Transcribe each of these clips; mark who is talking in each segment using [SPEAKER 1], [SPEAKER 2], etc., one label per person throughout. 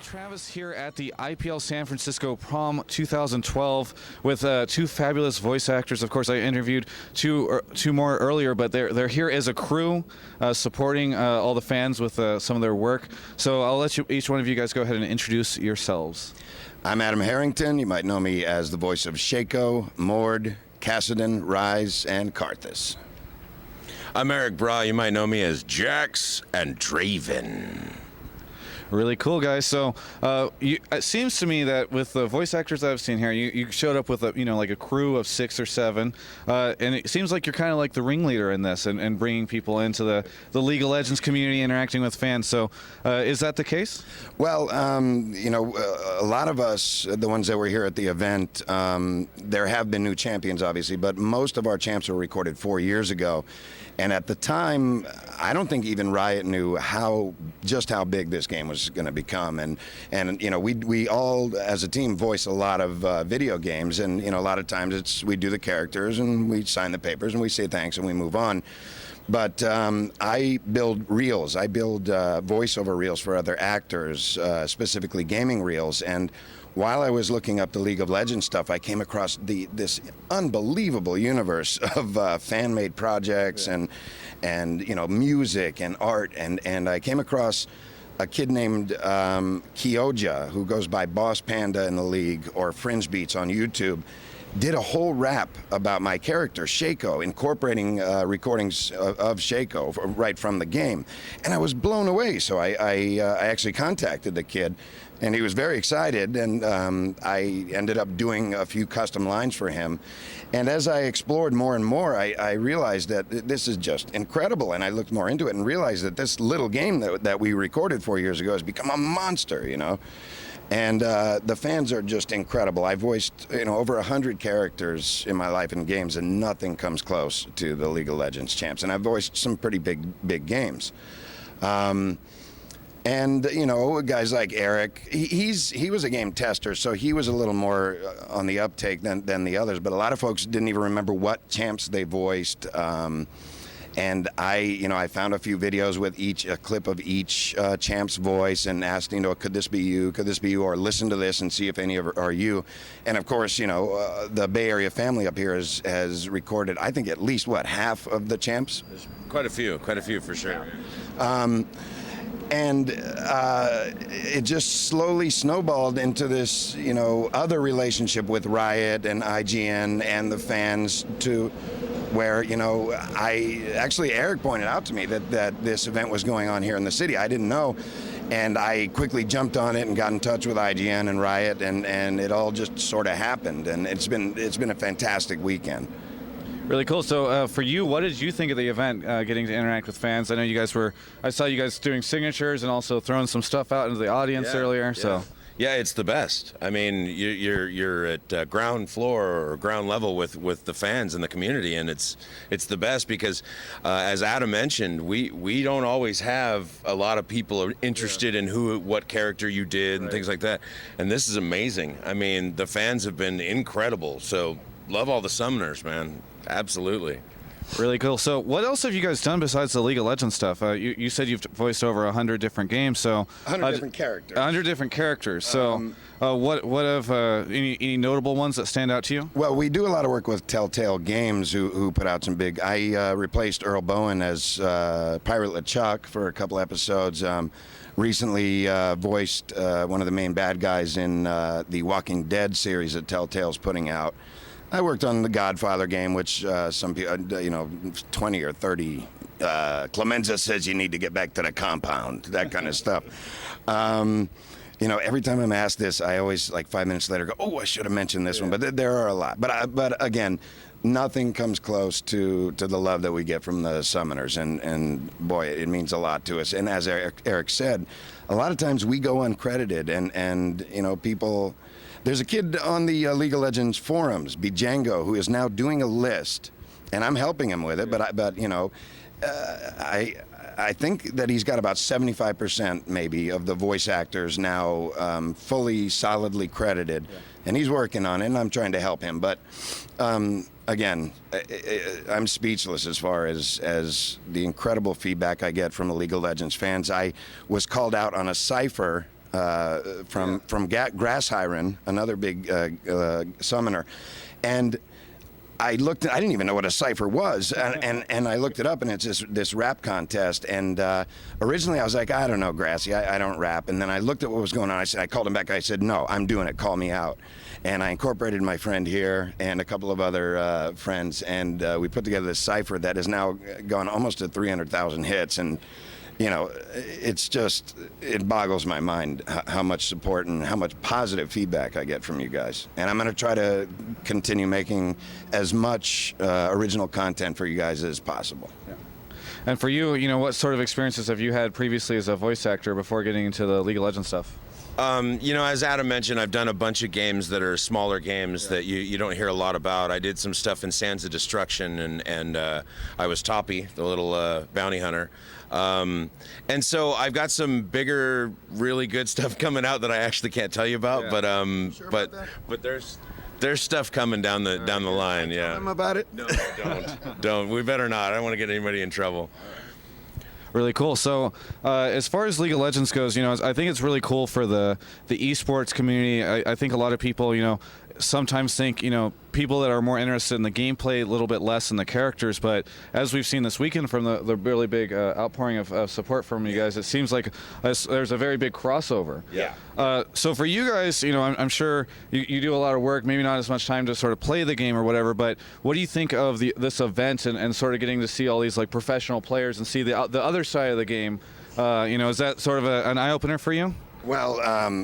[SPEAKER 1] Travis here at the IPL San Francisco Prom 2012 with two fabulous voice actors. Of course, I interviewed two more earlier, but they're here as a crew supporting all the fans with some of their work. So I'll let each one of you guys go ahead and introduce yourselves.
[SPEAKER 2] I'm Adam Harrington. You might know me as the voice of Shaco, Mord, Cassidon, Ryze, and Karthus.
[SPEAKER 3] I'm Erik Braa. You might know me as Jax and Draven.
[SPEAKER 1] Really cool, guys. So it seems to me that with the voice actors that I've seen here, you showed up with like a crew of 6 or 7, and it seems like you're kind of like the ringleader in this and bringing people into the League of Legends community, interacting with fans. So is that the case?
[SPEAKER 2] Well, a lot of us, the ones that were here at the event, there have been new champions, obviously, but most of our champs were recorded 4 years ago. And at the time, I don't think even Riot knew just how big this game was going to become. And we all, as a team, voice a lot of video games. And, a lot of times we do the characters and we sign the papers and we say thanks and we move on. But I build reels. I build voiceover reels for other actors, specifically gaming reels. And while I was looking up the League of Legends stuff, I came across this unbelievable universe of fan-made projects and music and art. And I came across a kid named Kyoja, who goes by Boss Panda in the League or Fringe Beats on YouTube, did a whole rap about my character, Shaco, incorporating recordings of Shaco right from the game. And I was blown away, so I actually contacted the kid, and he was very excited, and I ended up doing a few custom lines for him. And as I explored more and more, I realized that this is just incredible, and I looked more into it and realized that this little game that we recorded 4 years ago has become a monster, And the fans are just incredible. I voiced, over 100 characters in my life in games, and nothing comes close to the League of Legends champs. And I've voiced some pretty big games. Guys like Erik, he was a game tester, so he was a little more on the uptake than the others. But a lot of folks didn't even remember what champs they voiced. And I found a few videos with a clip of each champ's voice and asked, could this be you? Could this be you? Or listen to this and see if any of it are you. And of course, the Bay Area family up here has recorded, I think, at least, half of the champs?
[SPEAKER 3] Quite a few for sure.
[SPEAKER 2] And it just slowly snowballed into this, other relationship with Riot and IGN and the fans to where, Erik pointed out to me that this event was going on here in the city. I didn't know. And I quickly jumped on it and got in touch with IGN and Riot, and it all just sort of happened. And it's been a fantastic weekend.
[SPEAKER 1] Really cool. So for you, what did you think of the event, getting to interact with fans? I know I saw you guys doing signatures and also throwing some stuff out into the audience earlier. So.
[SPEAKER 3] Yeah, it's the best. I mean, you're at ground floor or ground level with the fans and the community, and it's the best because, as Adam mentioned, we don't always have a lot of people interested in what character you did and things like that, and this is amazing. I mean, the fans have been incredible. So love all the summoners, man. Absolutely.
[SPEAKER 1] Really cool. So what else have you guys done besides the League of Legends stuff? You said you've voiced over 100 different games. So
[SPEAKER 2] 100 different characters.
[SPEAKER 1] 100 different characters. So what have any notable ones that stand out to you?
[SPEAKER 2] Well, we do a lot of work with Telltale Games, who put out some big. I replaced Earl Bowen as Pirate LeChuck for a couple episodes. Recently voiced one of the main bad guys in the Walking Dead series that Telltale's putting out. I worked on the Godfather game, which some people, 20 or 30. Clemenza says you need to get back to the compound, that kind of stuff. Every time I'm asked this, I always, 5 minutes later, go, oh, I should have mentioned this one. But there are a lot. But again, nothing comes close to the love that we get from the summoners. And boy, it means a lot to us. And as Erik said, a lot of times we go uncredited, and people. There's a kid on the League of Legends forums, Bijango, who is now doing a list, and I'm helping him with it. But I think that he's got about 75% maybe of the voice actors now fully, solidly credited, and he's working on it, and I'm trying to help him. But again, I'm speechless as far as the incredible feedback I get from the League of Legends fans. I was called out on a cipher Grass Hyren, another big summoner, and I didn't even know what a cipher was, and I looked it up, and it's this rap contest. And originally I was like, I don't know, Grassy, I don't rap. And then I looked at what was going on. I called him back. I said, no, I'm doing it. Call me out. And I incorporated my friend here and a couple of other friends, and we put together this cipher that has now gone almost to 300,000 hits. And you know, it boggles my mind how much support and how much positive feedback I get from you guys. And I'm going to try to continue making as much original content for you guys as possible.
[SPEAKER 1] Yeah. And for you, you know, what sort of experiences have you had previously as a voice actor before getting into the League of Legends stuff?
[SPEAKER 3] You know, as Adam mentioned, I've done a bunch of games that are smaller games that you don't hear a lot about. I did some stuff in Sands of Destruction, and I was Toppy, the little bounty hunter. And so I've got some bigger, really good stuff coming out that I actually can't tell you about. Yeah. But there's stuff coming down the line. Yeah.
[SPEAKER 2] Tell them about it.
[SPEAKER 3] No, don't. We better not. I don't want to get anybody in trouble.
[SPEAKER 1] Really cool. So as far as League of Legends goes, you know, I think it's really cool for the esports community. I think a lot of people, you know, sometimes think, you know, people that are more interested in the gameplay, a little bit less in the characters. But as we've seen this weekend from the really big outpouring of support from you guys, it seems like there's a very big crossover.
[SPEAKER 3] Yeah.
[SPEAKER 1] So for you guys, you know, I'm sure you do a lot of work, maybe not as much time to sort of play the game or whatever, but what do you think of this event and sort of getting to see all these like professional players and see the other side of the game? You know, is that sort of an eye-opener for you?
[SPEAKER 2] Well,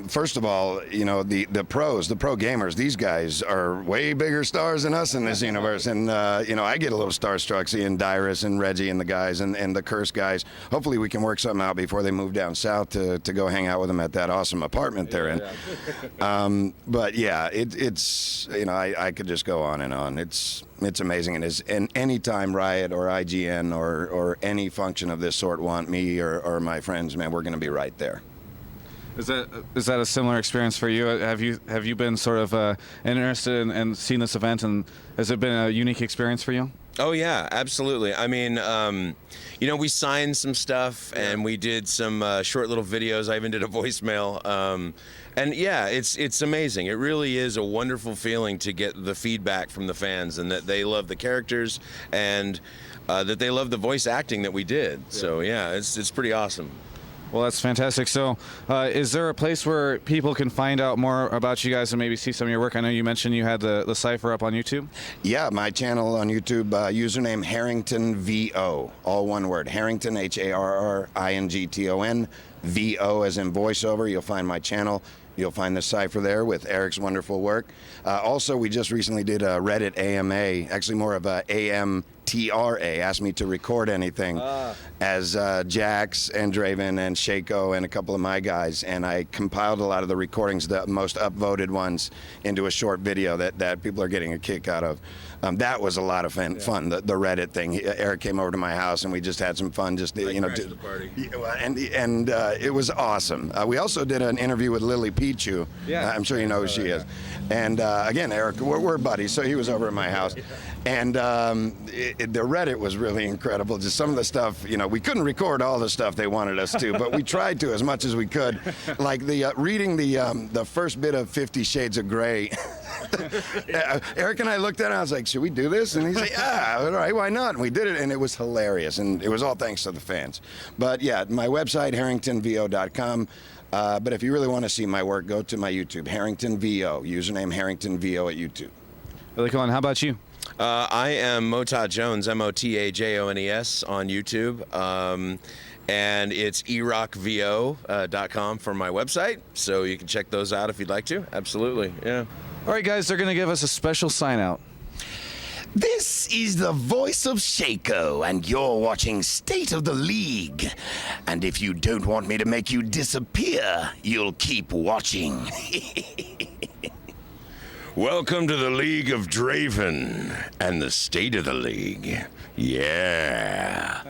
[SPEAKER 2] first of all, you know, the pros, the pro gamers, these guys are way bigger stars than us in this universe. And, you know, I get a little starstruck seeing Dyrus and Reggie and the guys and the Curse guys. Hopefully we can work something out before they move down south to go hang out with them at that awesome apartment they're in. Yeah. But, yeah, it's, you know, I could just go on and on. It's amazing. And anytime Riot or IGN or any function of this sort want me or my friends, man, we're going to be right there.
[SPEAKER 1] Is that a similar experience for you? Have you been sort of interested in seeing this event, and has it been a unique experience for you?
[SPEAKER 3] Oh yeah, absolutely. I mean, you know, we signed some stuff and we did some short little videos. I even did a voicemail, and yeah, it's amazing. It really is a wonderful feeling to get the feedback from the fans and that they love the characters and that they love the voice acting that we did. Yeah. So yeah, it's pretty awesome.
[SPEAKER 1] Well, that's fantastic. So is there a place where people can find out more about you guys and maybe see some of your work? I know you mentioned you had the cipher up on YouTube.
[SPEAKER 2] Yeah, my channel on YouTube, username Harrington VO, all one word. Harrington, HARRINGTON, VO as in voiceover. You'll find my channel. You'll find the cipher there with Erik's wonderful work. Also, we just recently did a Reddit AMA, actually more of a AMTRA, asked me to record anything as Jax and Draven and Shaco and a couple of my guys, and I compiled a lot of the recordings, the most upvoted ones, into a short video that people are getting a kick out of. That was a lot of fun, the Reddit thing. Erik came over to my house and we just had some fun, just
[SPEAKER 3] like,
[SPEAKER 2] you know,
[SPEAKER 3] the party.
[SPEAKER 2] And it was awesome. We also did an interview with Lily Pichu.
[SPEAKER 1] Yeah.
[SPEAKER 2] I'm sure you know who she is. And again, Erik, we're buddies, so he was over at my house. And the Reddit was really incredible. Just some of the stuff, you know, we couldn't record all the stuff they wanted us to, but we tried to as much as we could. Like the reading the first bit of 50 Shades of Grey. Erik and I looked at it and I was like, should we do this? And he's like, yeah, all right, why not? And we did it, and it was hilarious, and it was all thanks to the fans. But yeah, my website, harringtonvo.com. But if you really want to see my work, go to my YouTube, Harrington VO, username Harrington VO at YouTube.
[SPEAKER 1] Really cool. And how about you?
[SPEAKER 3] I am Motah Jones, MOTAJONES on YouTube. And it's erockvo.com for my website, so you can check those out if you'd like to. Absolutely, yeah.
[SPEAKER 1] All right, guys, they're going to give us a special sign out.
[SPEAKER 2] This is the voice of Shaco, and you're watching State of the League. And if you don't want me to make you disappear, you'll keep watching.
[SPEAKER 3] Welcome to the League of Draven and the State of the League. Yeah.